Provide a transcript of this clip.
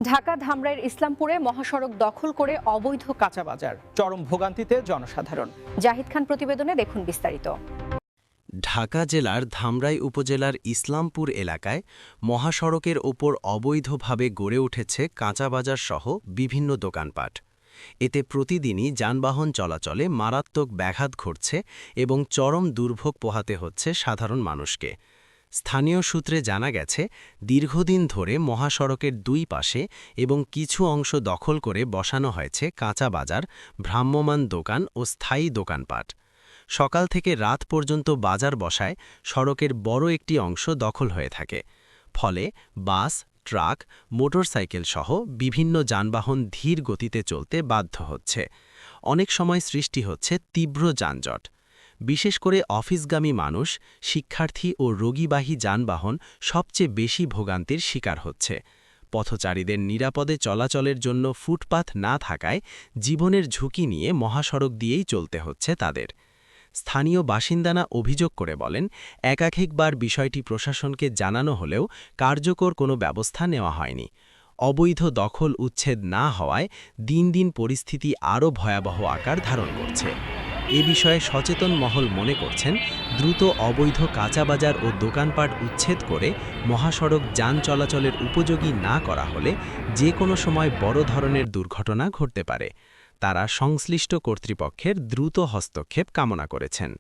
ঢাকা ধামরাইয়ের ইসলামপুরে মহাসড়ক দখল করে অবৈধ কাঁচা বাজার, চরম ভোগান্তিতে জনসাধারণ। জাহিদ খান প্রতিবেদনে দেখুন বিস্তারিত। ঢাকা জেলার ধামরাই উপজেলার ইসলামপুর এলাকায় মহাসড়কের ওপর অবৈধভাবে গড়ে উঠেছে কাঁচাবাজার সহ বিভিন্ন দোকানপাট। এতে প্রতিদিনই যানবাহন চলাচলে মারাত্মক ব্যাঘাত ঘটছে এবং চরম দুর্ভোগ পোহাতে হচ্ছে সাধারণ মানুষকে। স্থানীয় সূত্রে জানা গেছে, দীর্ঘদিন ধরে মহাসড়কের দুই পাশে এবং কিছু অংশ দখল করে বসানো হয়েছে কাঁচা বাজার, ভ্রাম্যমাণ দোকান ও স্থায়ী দোকানপাট। সকাল থেকে রাত পর্যন্ত বাজার বসায় সড়কের বড় একটি অংশ দখল হয়ে থাকে। ফলে বাস, ট্রাক, মোটরসাইকেল সহ বিভিন্ন যানবাহন ধীর গতিতে চলতে বাধ্য হচ্ছে। অনেক সময় সৃষ্টি হচ্ছে তীব্র যানজট। বিশেষ করে অফিসগামী মানুষ, শিক্ষার্থী ও রোগীবাহী যানবাহন সবচেয়ে বেশি ভোগান্তির শিকার হচ্ছে। পথচারীদের নিরাপদে চলাচলের জন্য ফুটপাথ না থাকায় জীবনের ঝুঁকি নিয়ে মহাসড়ক দিয়েই চলতে হচ্ছে তাদের। স্থানীয় বাসিন্দারা অভিযোগ করে বলেন, একাধিকবার বিষয়টি প্রশাসনকে জানানো হলেও কার্যকর কোনো ব্যবস্থা নেওয়া হয়নি। অবৈধ দখল উচ্ছেদ না হওয়ায় দিন দিন পরিস্থিতি আরও ভয়াবহ আকার ধারণ করছে। এ বিষয়ে সচেতন মহল মনে করছেন, দ্রুত অবৈধ কাঁচাবাজার ও দোকানপাট উচ্ছেদ করে মহাসড়ক যান চলাচলের উপযোগী না করা হলে যে কোনো সময় বড় ধরনের দুর্ঘটনা ঘটতে পারে। তারা সংশ্লিষ্ট কর্তৃপক্ষের দ্রুত হস্তক্ষেপ কামনা করেছেন।